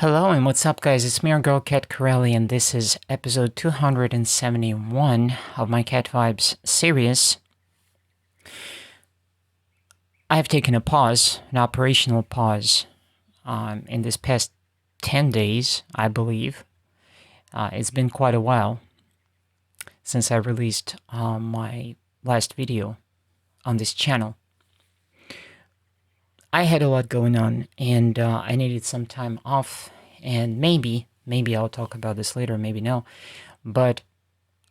Hello and what's up guys, it's me, your girl CatCorelli, and this is episode 271 of my Cat Vibes series. I've taken a pause, an operational pause, in this past 10 days, I believe. It's been quite a while since I released my last video on this channel. I had a lot going on, and I needed some time off, and maybe I'll talk about this later, maybe no, but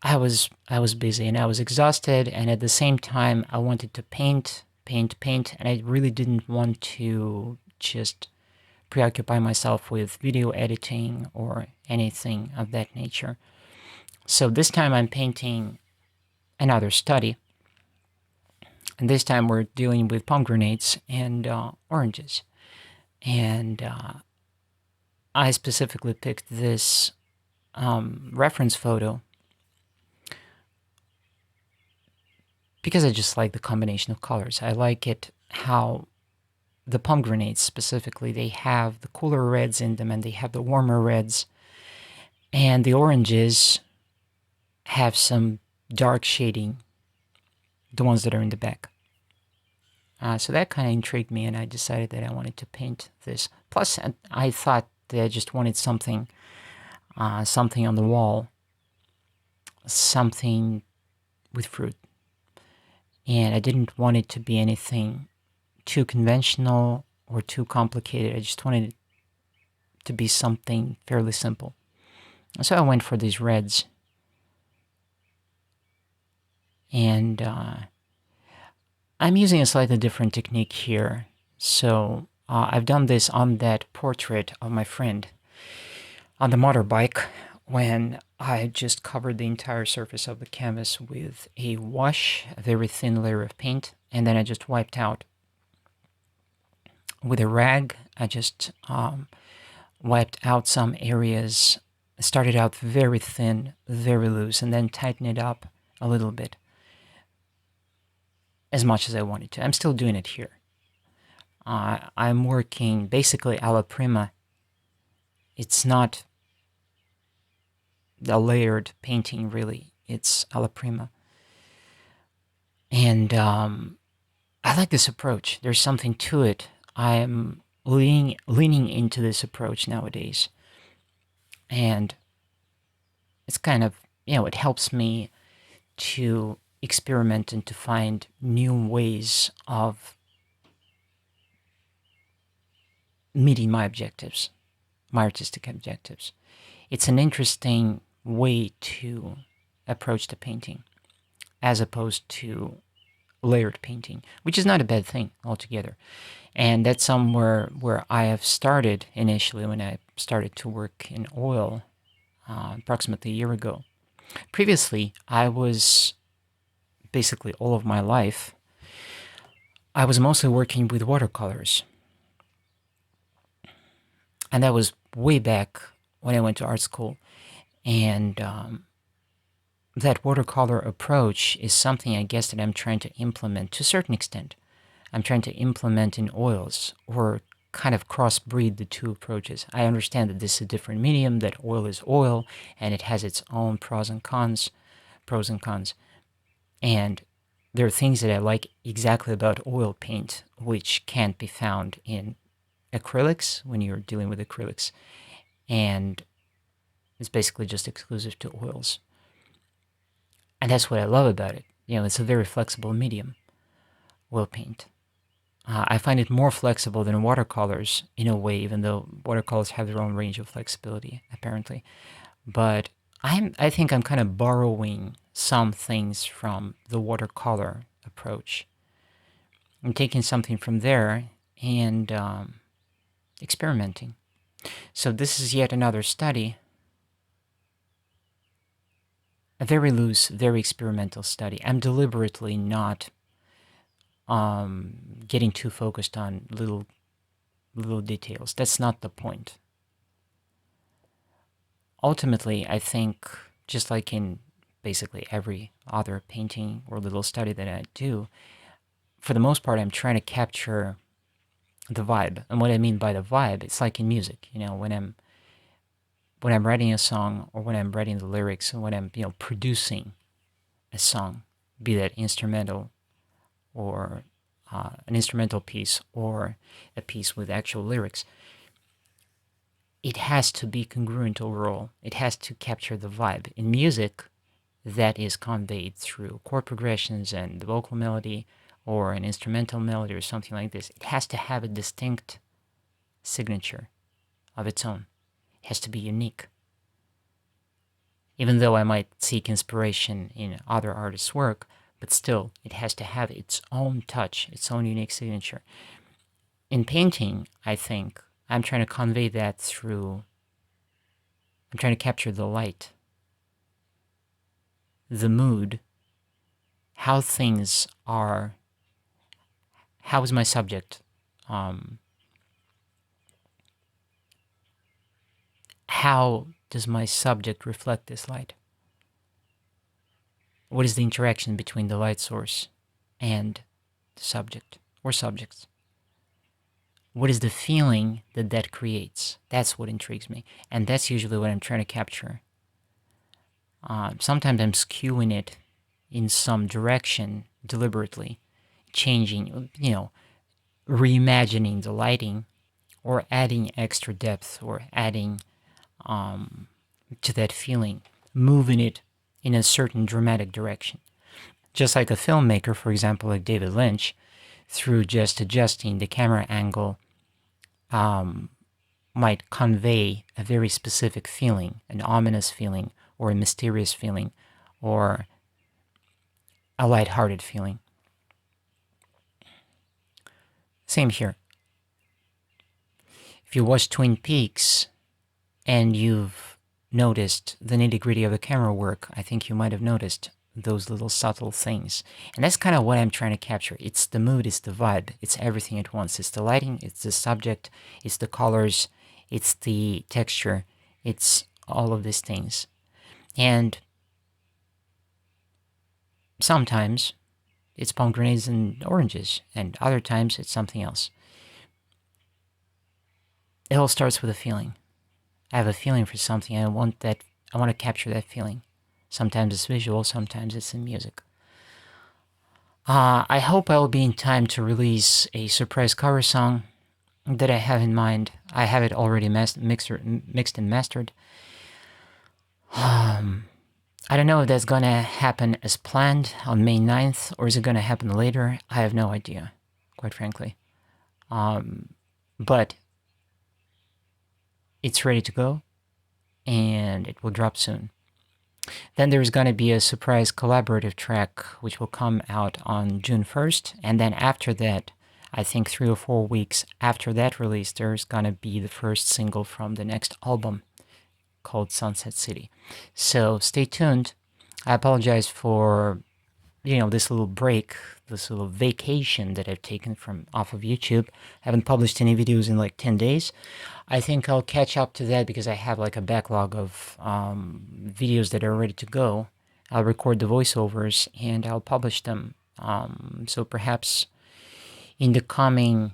I was busy and I was exhausted, and at the same time I wanted to paint, and I really didn't want to just preoccupy myself with video editing or anything of that nature. So this time I'm painting another study. And this time we're dealing with pomegranates and oranges. And I specifically picked this reference photo because I just like the combination of colors. I like it how the pomegranates specifically, they have the cooler reds in them and they have the warmer reds. And the oranges have some dark shading, the ones that are in the back. So that kind of intrigued me, and I decided that I wanted to paint this. Plus, I thought that I just wanted something on the wall, something with fruit. And I didn't want it to be anything too conventional or too complicated. I just wanted it to be something fairly simple. So I went for these reds. And I'm using a slightly different technique here. So I've done this on that portrait of my friend on the motorbike when I just covered the entire surface of the canvas with a wash, a very thin layer of paint, and then I just wiped out with a rag. I just wiped out some areas. I started out very thin, very loose, and then tightened it up a little bit, as much as I wanted to. I'm still doing it here. I'm working basically alla prima. It's not a layered painting, really. It's alla prima. And I like this approach. There's something to it. I'm leaning into this approach nowadays. And it's kind of, it helps me to experiment and to find new ways of meeting my objectives, my artistic objectives. It's an interesting way to approach the painting as opposed to layered painting, which is not a bad thing altogether. And that's somewhere where I have started initially when I started to work in oil approximately a year ago. Previously, I was basically all of my life, I was mostly working with watercolors. And that was way back when I went to art school. And that watercolor approach is something I guess that I'm trying to implement to a certain extent. I'm trying to implement in oils, or kind of crossbreed the two approaches. I understand that this is a different medium, that oil is oil, and it has its own pros and cons. And there are things that I like exactly about oil paint, which can't be found in acrylics when you're dealing with acrylics. And it's basically just exclusive to oils. And that's what I love about it. It's a very flexible medium, oil paint. I find it more flexible than watercolors in a way, even though watercolors have their own range of flexibility, apparently. But I think I'm kind of borrowing some things from the watercolor approach. I'm taking something from there and experimenting. So this is yet another study, a very loose, very experimental study. I'm deliberately not getting too focused on little details. That's not the point. Ultimately, I think, just like in basically every other painting or little study that I do, for the most part, I'm trying to capture the vibe. And what I mean by the vibe, it's like in music, when I'm writing a song, or when I'm writing the lyrics, or when I'm, producing a song, be that instrumental or an instrumental piece or a piece with actual lyrics, it has to be congruent overall. It has to capture the vibe. In music, that is conveyed through chord progressions and the vocal melody or an instrumental melody or something like this. It has to have a distinct signature of its own. It has to be unique. Even though I might seek inspiration in other artists' work, but still, it has to have its own touch, its own unique signature. In painting, I think I'm trying to convey that through, I'm trying to capture the light, the mood, how things are, how is my subject, how does my subject reflect this light? What is the interaction between the light source and the subject or subjects? What is the feeling that that creates? That's what intrigues me. And that's usually what I'm trying to capture. Sometimes I'm skewing it in some direction deliberately, changing, reimagining the lighting or adding extra depth or adding to that feeling, moving it in a certain dramatic direction. Just like a filmmaker, for example, like David Lynch, through just adjusting the camera angle, might convey a very specific feeling, an ominous feeling, or a mysterious feeling, or a lighthearted feeling. Same here. If you watch Twin Peaks and you've noticed the nitty-gritty of the camera work, I think you might have noticed those little subtle things. And that's kind of what I'm trying to capture. It's the mood, it's the vibe, it's everything at once. It's the lighting, it's the subject, it's the colors, it's the texture, it's all of these things. And sometimes it's pomegranates and oranges, and other times it's something else. It all starts with a feeling. I have a feeling for something, and I want to capture that feeling. Sometimes it's visual, sometimes it's in music. I hope I will be in time to release a surprise cover song that I have in mind. I have it already mixed and mastered. I don't know if that's gonna happen as planned on May 9th, or is it gonna happen later? I have no idea, quite frankly. But it's ready to go, and it will drop soon. Then there's going to be a surprise collaborative track which will come out on June 1st, and then after that, I think 3 or 4 weeks after that release, there's going to be the first single from the next album called Sunset City. So stay tuned. I apologize for this little break, this little vacation that I've taken from off of YouTube. I haven't published any videos in like 10 days. I think I'll catch up to that because I have like a backlog of videos that are ready to go. I'll record the voiceovers and I'll publish them. So perhaps in the coming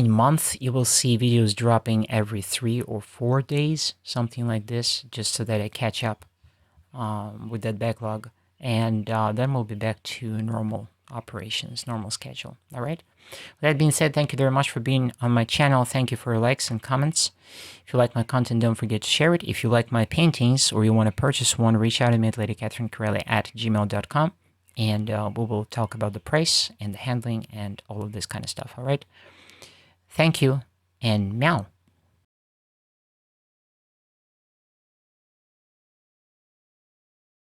month, you will see videos dropping every 3 or 4 days, something like this, just so that I catch up with that backlog. And then we'll be back to normal operations, normal schedule. All right? With that being said, thank you very much for being on my channel. Thank you for your likes and comments. If you like my content, don't forget to share it. If you like my paintings or you want to purchase one, reach out to me at ladycatherinecorelli@gmail.com, and we will talk about the price and the handling and all of this kind of stuff. All right? Thank you, and meow.